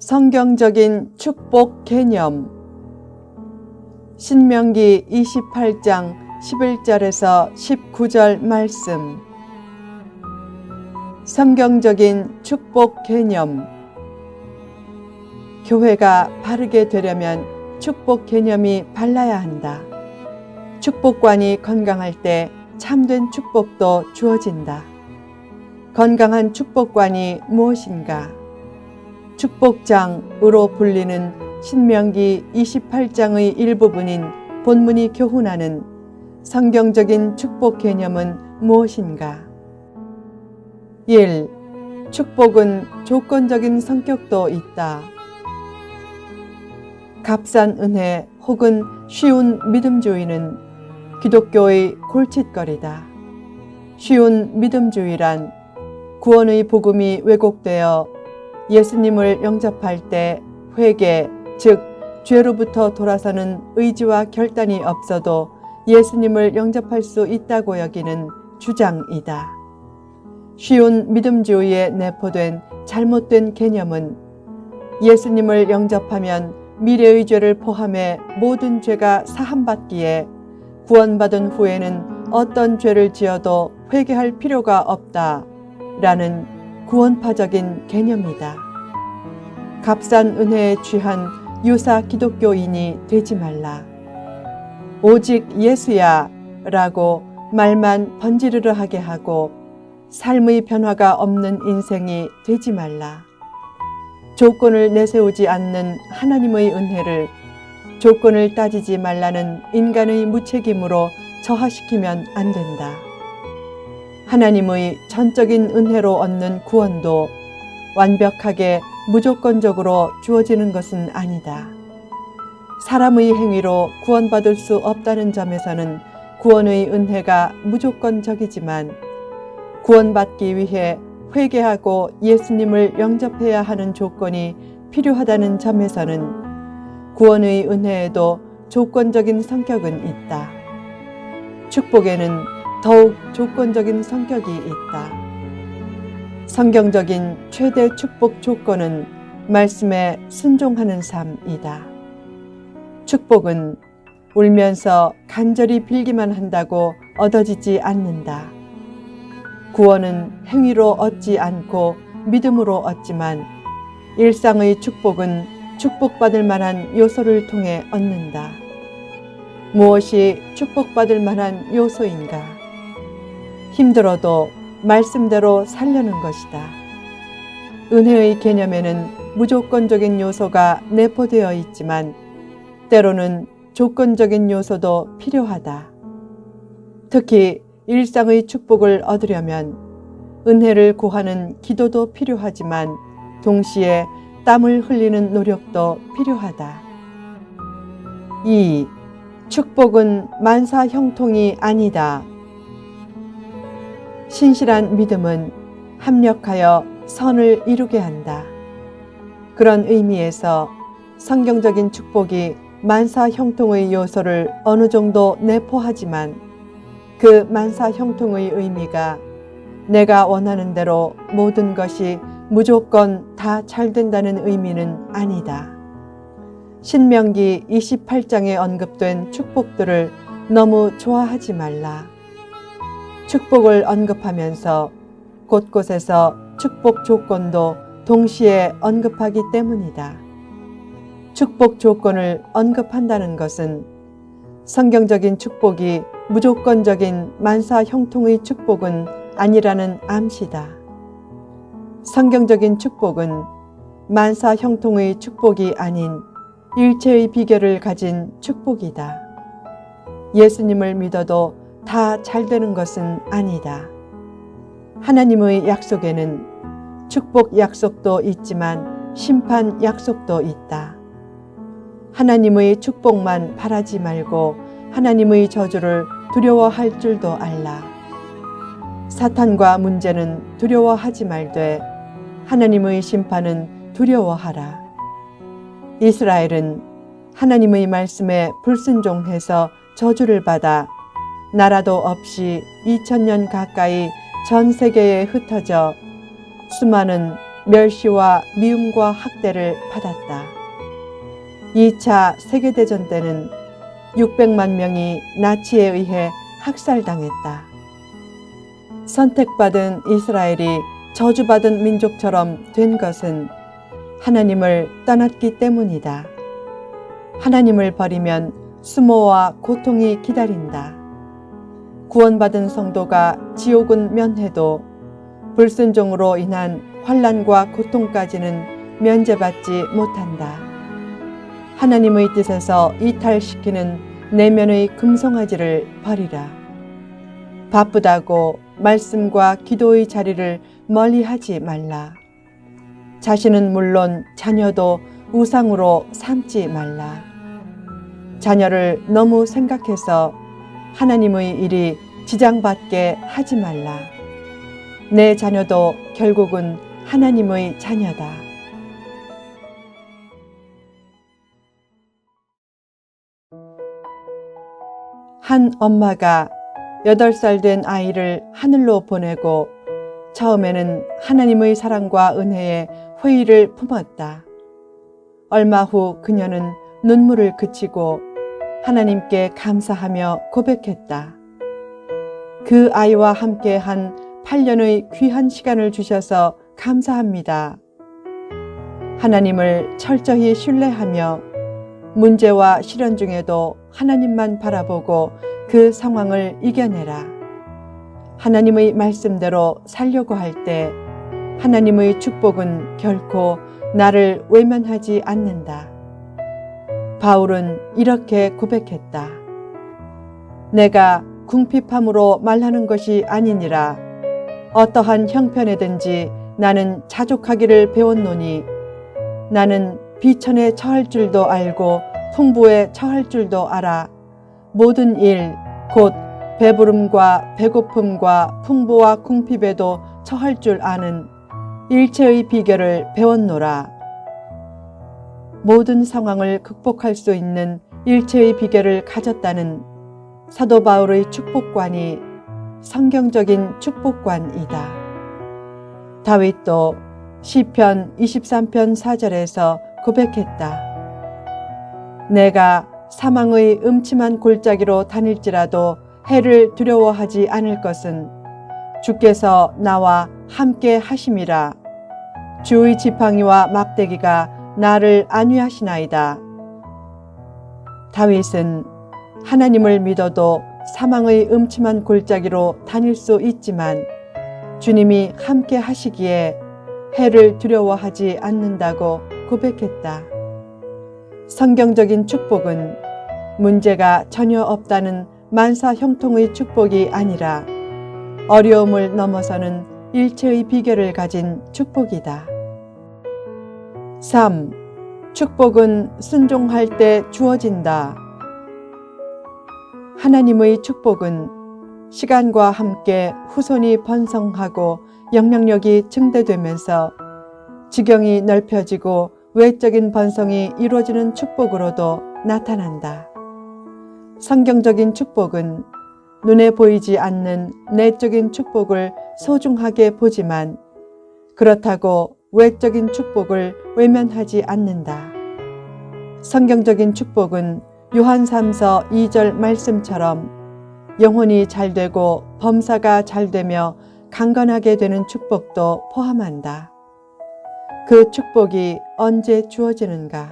성경적인 축복 개념. 신명기 28장 11절에서 19절 말씀. 성경적인 축복 개념. 교회가 바르게 되려면 축복 개념이 발라야 한다. 축복관이 건강할 때 참된 축복도 주어진다. 건강한 축복관이 무엇인가? 축복장으로 불리는 신명기 28장의 일부분인 본문이 교훈하는 성경적인 축복 개념은 무엇인가? 1. 축복은 조건적인 성격도 있다. 값싼 은혜 혹은 쉬운 믿음주의는 기독교의 골칫거리다. 쉬운 믿음주의란 구원의 복음이 왜곡되어 예수님을 영접할 때 회개, 즉 죄로부터 돌아서는 의지와 결단이 없어도 예수님을 영접할 수 있다고 여기는 주장이다. 쉬운 믿음주의에 내포된 잘못된 개념은 예수님을 영접하면 미래의 죄를 포함해 모든 죄가 사함받기에 구원받은 후에는 어떤 죄를 지어도 회개할 필요가 없다라는 구원파적인 개념이다. 값싼 은혜에 취한 유사 기독교인이 되지 말라. 오직 예수야 라고 말만 번지르르 하게 하고 삶의 변화가 없는 인생이 되지 말라. 조건을 내세우지 않는 하나님의 은혜를 조건을 따지지 말라는 인간의 무책임으로 저하시키면 안 된다. 하나님의 전적인 은혜로 얻는 구원도 완벽하게 무조건적으로 주어지는 것은 아니다. 사람의 행위로 구원받을 수 없다는 점에서는 구원의 은혜가 무조건적이지만 구원받기 위해 회개하고 예수님을 영접해야 하는 조건이 필요하다는 점에서는 구원의 은혜에도 조건적인 성격은 있다. 축복에는 더욱 조건적인 성격이 있다. 성경적인 최대 축복 조건은 말씀에 순종하는 삶이다. 축복은 울면서 간절히 빌기만 한다고 얻어지지 않는다. 구원은 행위로 얻지 않고 믿음으로 얻지만 일상의 축복은 축복받을 만한 요소를 통해 얻는다. 무엇이 축복받을 만한 요소인가? 힘들어도 말씀대로 살려는 것이다. 은혜의 개념에는 무조건적인 요소가 내포되어 있지만 때로는 조건적인 요소도 필요하다. 특히 일상의 축복을 얻으려면 은혜를 구하는 기도도 필요하지만 동시에 땀을 흘리는 노력도 필요하다. 2. 축복은 만사 형통이 아니다. 신실한 믿음은 합력하여 선을 이루게 한다. 그런 의미에서 성경적인 축복이 만사 형통의 요소를 어느 정도 내포하지만 그 만사 형통의 의미가 내가 원하는 대로 모든 것이 무조건 다 잘 된다는 의미는 아니다. 신명기 28장에 언급된 축복들을 너무 좋아하지 말라. 축복을 언급하면서 곳곳에서 축복 조건도 동시에 언급하기 때문이다. 축복 조건을 언급한다는 것은 성경적인 축복이 무조건적인 만사 형통의 축복은 아니라는 암시다. 성경적인 축복은 만사 형통의 축복이 아닌 일체의 비결을 가진 축복이다. 예수님을 믿어도 다 잘 되는 것은 아니다. 하나님의 약속에는 축복 약속도 있지만 심판 약속도 있다. 하나님의 축복만 바라지 말고 하나님의 저주를 두려워할 줄도 알라. 사탄과 문제는 두려워하지 말되 하나님의 심판은 두려워하라. 이스라엘은 하나님의 말씀에 불순종해서 저주를 받아 나라도 없이 2000년 가까이 전 세계에 흩어져 수많은 멸시와 미움과 학대를 받았다. 2차 세계대전 때는 600만 명이 나치에 의해 학살당했다. 선택받은 이스라엘이 저주받은 민족처럼 된 것은 하나님을 떠났기 때문이다. 하나님을 버리면 수모와 고통이 기다린다. 구원받은 성도가 지옥은 면해도 불순종으로 인한 환난과 고통까지는 면제받지 못한다. 하나님의 뜻에서 이탈시키는 내면의 금송아지를 버리라. 바쁘다고 말씀과 기도의 자리를 멀리하지 말라. 자신은 물론 자녀도 우상으로 삼지 말라. 자녀를 너무 생각해서 하나님의 일이 지장받게 하지 말라. 내 자녀도 결국은 하나님의 자녀다. 한 엄마가 8살 된 아이를 하늘로 보내고 처음에는 하나님의 사랑과 은혜에 회의를 품었다. 얼마 후 그녀는 눈물을 그치고 하나님께 감사하며 고백했다. 그 아이와 함께 한 8년의 귀한 시간을 주셔서 감사합니다. 하나님을 철저히 신뢰하며 문제와 시련 중에도 하나님만 바라보고 그 상황을 이겨내라. 하나님의 말씀대로 살려고 할 때 하나님의 축복은 결코 나를 외면하지 않는다. 바울은 이렇게 고백했다. 내가 궁핍함으로 말하는 것이 아니니라. 어떠한 형편에든지 나는 자족하기를 배웠노니 나는 비천에 처할 줄도 알고 풍부에 처할 줄도 알아. 모든 일 곧 배부름과 배고픔과 풍부와 궁핍에도 처할 줄 아는 일체의 비결을 배웠노라. 모든 상황을 극복할 수 있는 일체의 비결을 가졌다는 사도 바울의 축복관이 성경적인 축복관이다. 다윗도 시편 23편 4절에서 고백했다. 내가 사망의 음침한 골짜기로 다닐지라도 해를 두려워하지 않을 것은 주께서 나와 함께 하심이라. 주의 지팡이와 막대기가 나를 안위하시나이다. 다윗은 하나님을 믿어도 사망의 음침한 골짜기로 다닐 수 있지만 주님이 함께 하시기에 해를 두려워하지 않는다고 고백했다. 성경적인 축복은 문제가 전혀 없다는 만사 형통의 축복이 아니라 어려움을 넘어서는 일체의 비결을 가진 축복이다. 3. 축복은 순종할 때 주어진다. 하나님의 축복은 시간과 함께 후손이 번성하고 영향력이 증대되면서 지경이 넓혀지고 외적인 번성이 이루어지는 축복으로도 나타난다. 성경적인 축복은 눈에 보이지 않는 내적인 축복을 소중하게 보지만 그렇다고 외적인 축복을 외면하지 않는다. 성경적인 축복은 요한 3서 2절 말씀처럼 영혼이 잘되고 범사가 잘되며 강건하게 되는 축복도 포함한다. 그 축복이 언제 주어지는가?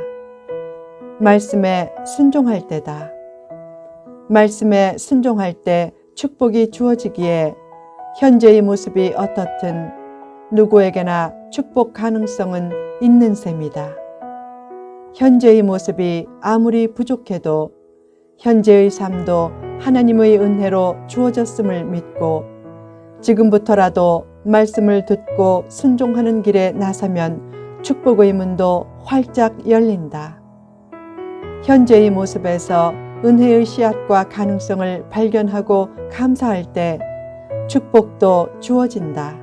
말씀에 순종할 때다. 말씀에 순종할 때 축복이 주어지기에 현재의 모습이 어떻든 누구에게나 축복 가능성은 있는 셈이다. 현재의 모습이 아무리 부족해도 현재의 삶도 하나님의 은혜로 주어졌음을 믿고 지금부터라도 말씀을 듣고 순종하는 길에 나서면 축복의 문도 활짝 열린다. 현재의 모습에서 은혜의 씨앗과 가능성을 발견하고 감사할 때 축복도 주어진다.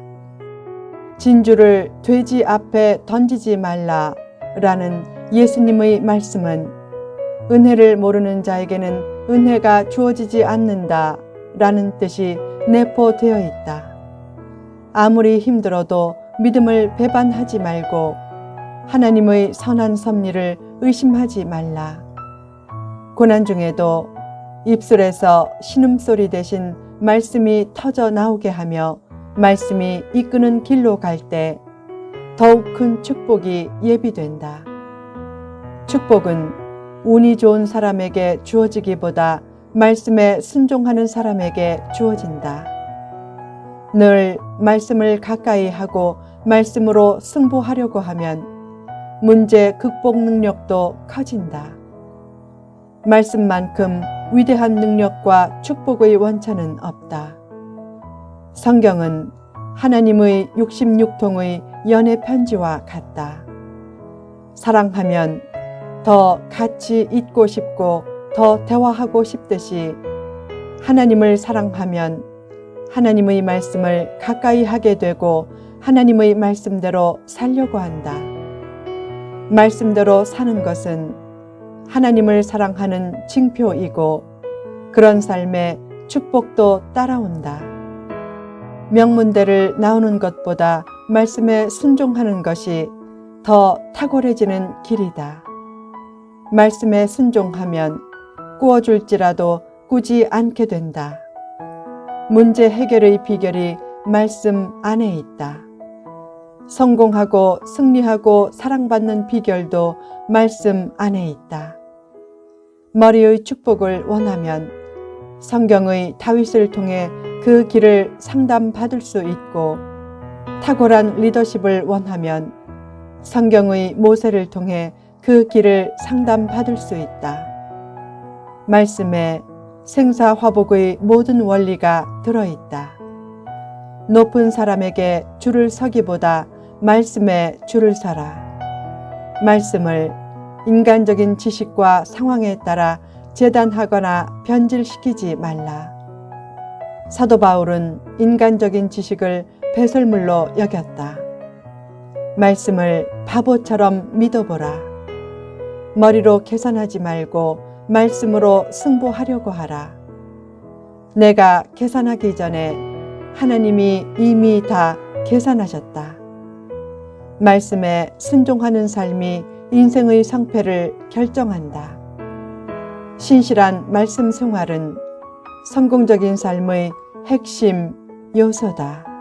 진주를 돼지 앞에 던지지 말라 라는 예수님의 말씀은 은혜를 모르는 자에게는 은혜가 주어지지 않는다 라는 뜻이 내포되어 있다. 아무리 힘들어도 믿음을 배반하지 말고 하나님의 선한 섭리를 의심하지 말라. 고난 중에도 입술에서 신음소리 대신 말씀이 터져 나오게 하며 말씀이 이끄는 길로 갈 때 더욱 큰 축복이 예비된다. 축복은 운이 좋은 사람에게 주어지기보다 말씀에 순종하는 사람에게 주어진다. 늘 말씀을 가까이 하고 말씀으로 승부하려고 하면 문제 극복 능력도 커진다. 말씀만큼 위대한 능력과 축복의 원천은 없다. 성경은 하나님의 66통의 연애 편지와 같다. 사랑하면 더 같이 있고 싶고 더 대화하고 싶듯이 하나님을 사랑하면 하나님의 말씀을 가까이 하게 되고 하나님의 말씀대로 살려고 한다. 말씀대로 사는 것은 하나님을 사랑하는 징표이고 그런 삶에 축복도 따라온다. 명문대를 나오는 것보다 말씀에 순종하는 것이 더 탁월해지는 길이다. 말씀에 순종하면 꾸어줄지라도 꾸지 않게 된다. 문제 해결의 비결이 말씀 안에 있다. 성공하고 승리하고 사랑받는 비결도 말씀 안에 있다. 머리의 축복을 원하면 성경의 다윗을 통해 그 길을 상담받을 수 있고, 탁월한 리더십을 원하면 성경의 모세를 통해 그 길을 상담받을 수 있다. 말씀에 생사화복의 모든 원리가 들어있다. 높은 사람에게 줄을 서기보다 말씀에 줄을 서라. 말씀을 인간적인 지식과 상황에 따라 재단하거나 변질시키지 말라. 사도 바울은 인간적인 지식을 배설물로 여겼다. 말씀을 바보처럼 믿어보라. 머리로 계산하지 말고 말씀으로 승부하려고 하라. 내가 계산하기 전에 하나님이 이미 다 계산하셨다. 말씀에 순종하는 삶이 인생의 성패를 결정한다. 신실한 말씀 생활은 성공적인 삶의 핵심 요소다.